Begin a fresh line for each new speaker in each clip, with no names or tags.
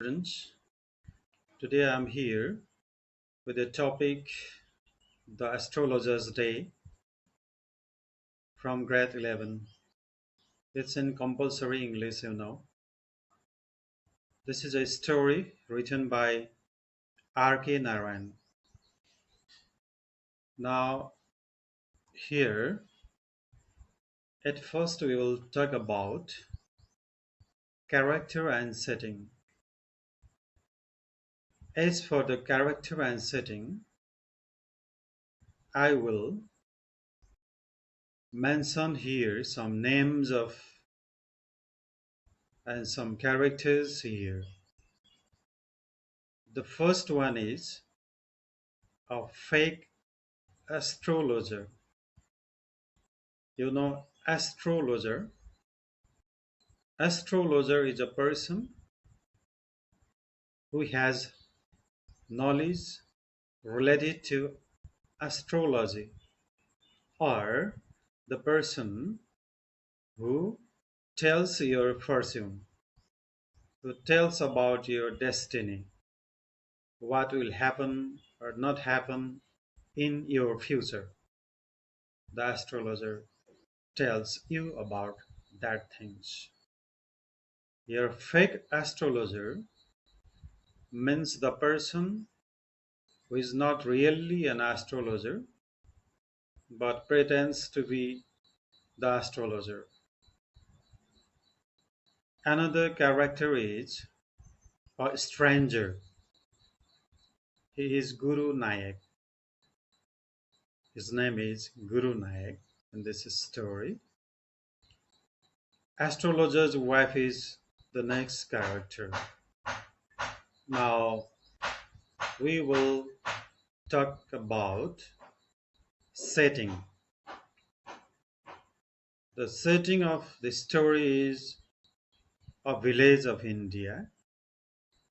Students, today I'm here with a topic, the Astrologer's Day from grade 11. It's in compulsory English. This is a story written by R.K. Narayan. Now, here, at first we will talk about character and setting. As for the character and setting, I will mention here some names of and some characters here. The first one is a fake astrologer. Astrologer. Astrologer is a person who has knowledge related to astrology, or the person who tells your fortune, who tells about your destiny, what will happen or not happen in your future. The astrologer tells you about that things. Your fake astrologer means the person who is not really an astrologer but pretends to be the astrologer. Another character is a stranger. He is Guru Nayak. His name is Guru Nayak in this story. Astrologer's wife is the next character. Now we will talk about setting. The setting of the story is a village of India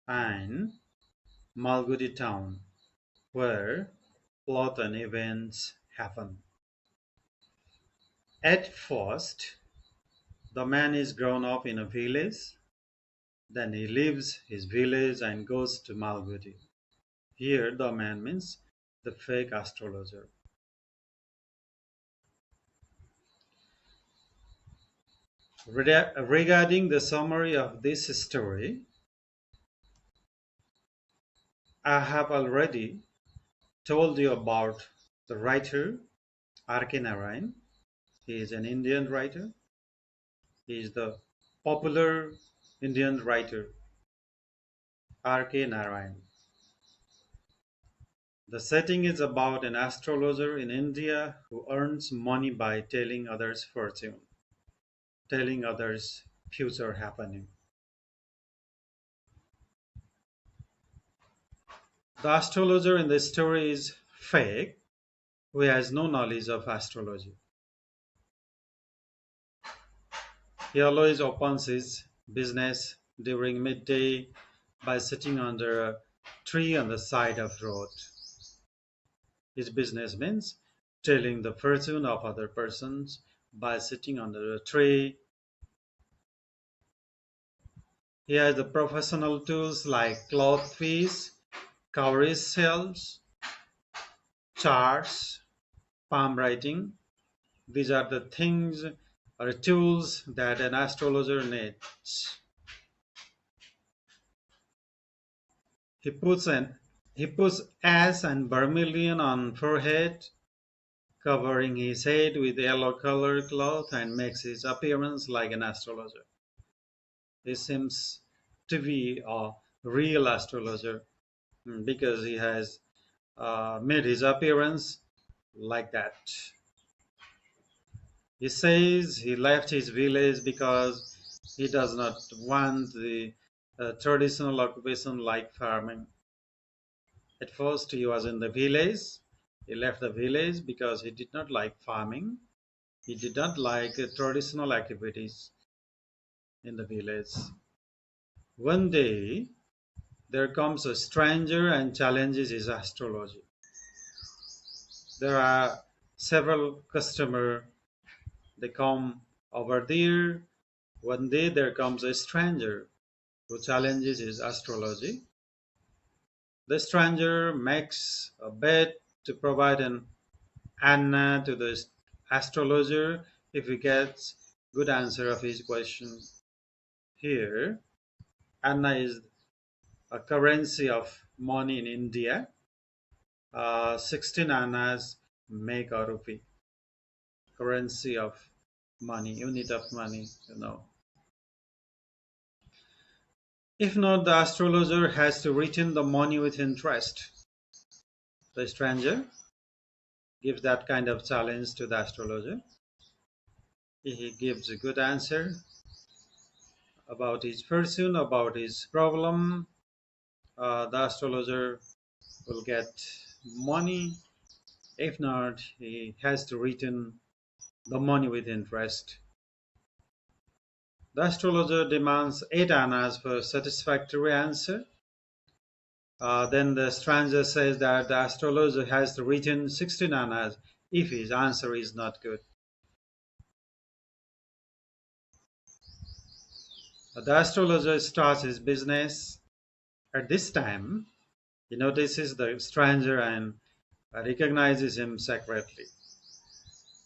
and Malgudi town where plot and events happen. At first, the man is grown up in a village, then he leaves his village and goes to Malgudi. Here, the man means the fake astrologer. Regarding the summary of this story, I have already told you about the writer R.K. Narayan. He is an Indian writer. He is the popular Indian writer R.K. Narayan. The setting is about an astrologer in India who earns money by telling others fortune, telling others future happening. The astrologer in the story is fake, who has no knowledge of astrology. He always opens his business during midday by sitting under a tree on the side of road. His business means telling the fortune of other persons by sitting under a tree. He has the professional tools like cloth piece, cowrie shells, charts, palm writing. These are the things or tools that an astrologer needs. He puts an he puts ash and vermilion on forehead, covering his head with yellow colored cloth, and makes his appearance like an astrologer. He seems to be a real astrologer because he has made his appearance like that. He says he left his village because he does not want the traditional occupation like farming. At first, he was in the village. He left the village because he did not like farming. He did not like traditional activities in the village. One day, there comes a stranger and challenges his astrology. There are several customers. They come over there. One day, there comes a stranger who challenges his astrology. The stranger makes a bet to provide an Anna to the astrologer if he gets good answer of his question. Here, Anna is a currency of money in India. 16 annas make a rupee, currency of money, unit of money. If not, the astrologer has to return the money with interest. The stranger gives that kind of challenge to the astrologer. He gives a good answer about his person, about his problem. The astrologer will get money. If not, he has to return the money with interest. The astrologer demands 8 annas for satisfactory answer. Then the stranger says that the astrologer has to return 16 annas if his answer is not good. The astrologer starts his business. At this time, he notices the stranger and recognizes him secretly.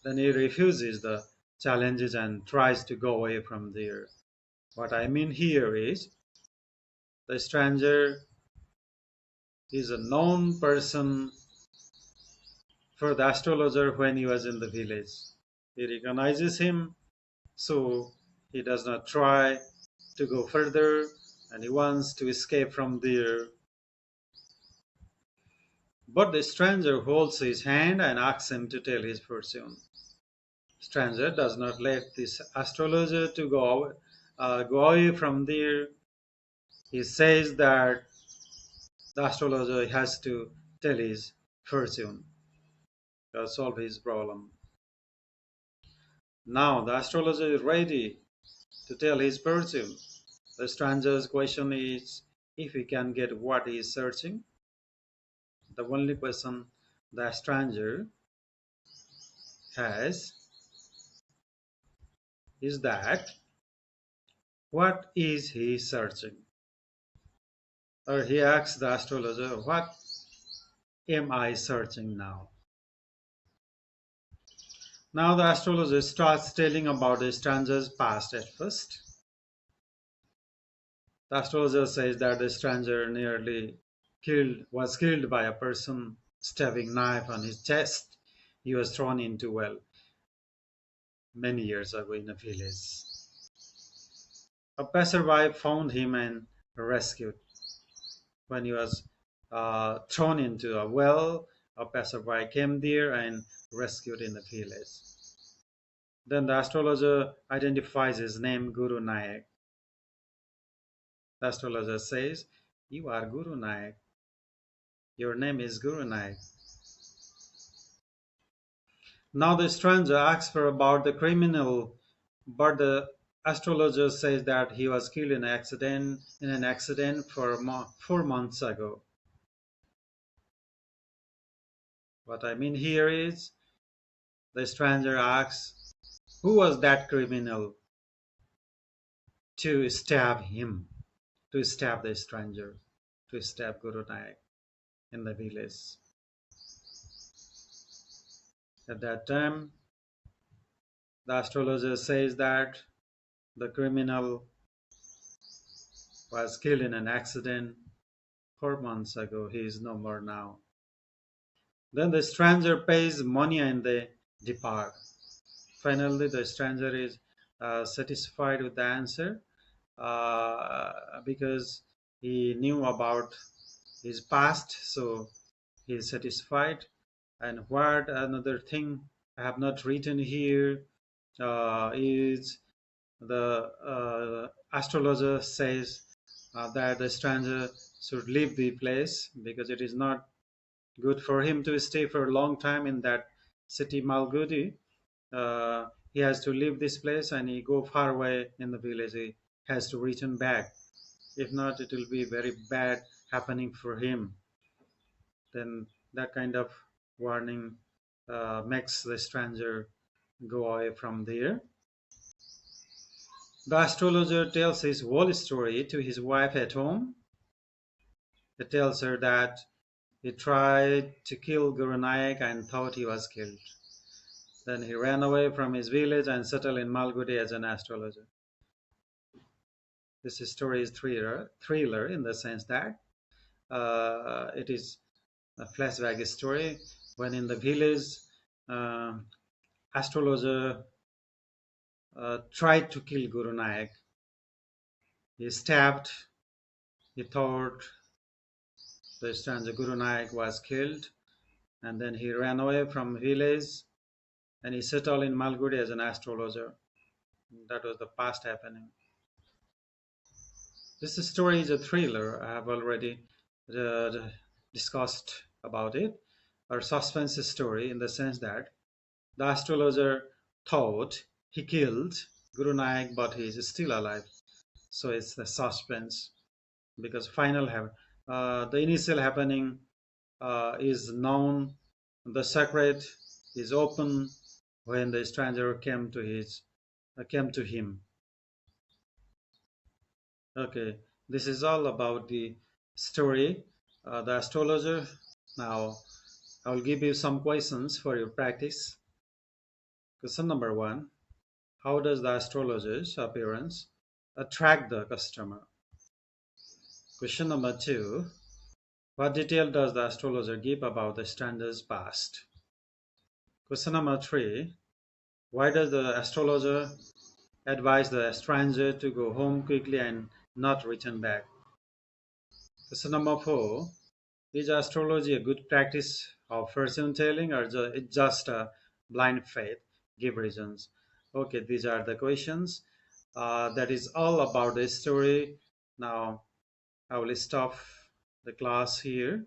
Then he refuses the challenges and tries to go away from there. What I mean here is the stranger is a known person for the astrologer when he was in the village. He recognizes him, so he does not try to go further and he wants to escape from there. But the stranger holds his hand and asks him to tell his fortune. Stranger does not let this astrologer to go away from there. He says that the astrologer has to tell his fortune to solve his problem. Now the astrologer is ready to tell his fortune. The stranger's question is if he can get what he is searching. The only question the stranger has is that what is he searching? Or he asks the astrologer, what am I searching now? Now the astrologer starts telling about the stranger's past at first. The astrologer says that the stranger was killed by a person stabbing knife on his chest. He was thrown into well many years ago in a village. A passerby found him and rescued. When he was thrown into a well, a passerby came there and rescued in the village. Then the astrologer identifies his name Guru Nayak. The astrologer says, you are Guru Nayak. Your name is Guru Nayak. Now the stranger asks for about the criminal, but the astrologer says that he was killed in an accident 4 months ago. What I mean here is the stranger asks, who was that criminal to stab him, to stab the stranger, to stab Guru Nayak in the village? At that time, the astrologer says that the criminal was killed in an accident 4 months ago. He is no more now. Then the stranger pays money and they depart. Finally, the stranger is satisfied with the answer because he knew about his past, so he is satisfied. And what another thing I have not written here is the astrologer says that the stranger should leave the place because it is not good for him to stay for a long time in that city Malgudi. He has to leave this place and he go far away in the village. He has to return back. If not, it will be very bad happening for him. Then that kind of warning makes the stranger go away from there. The astrologer tells his whole story to his wife at home. He tells her that he tried to kill Guru Nanak and thought he was killed. Then he ran away from his village and settled in Malgudi as an astrologer. This story is thriller in the sense that it is a flashback story when in the village, uh, astrologer tried to kill Guru Nanak. He stabbed. He thought the stranger Guru Nanak was killed, and then he ran away from village and he settled in Malgudi as an astrologer. That was the past happening. This story is a thriller. I have already uh, discussed about it. A suspense story in the sense that the astrologer thought he killed Guru Nanak, but he is still alive. So it's the suspense because the initial happening is known. The secret is open when the stranger came to him. Okay, this is all about the story, the astrologer. Now, I will give you some questions for your practice. Question number one: how does the astrologer's appearance attract the customer? Question number two: what detail does the astrologer give about the stranger's past? Question number three: why does the astrologer advise the stranger to go home quickly and not return back? Question number four: is astrology a good practice of fortune telling or it's just a blind faith? Give reasons. Okay, these are the questions. That is all about the story. Now I will stop the class here.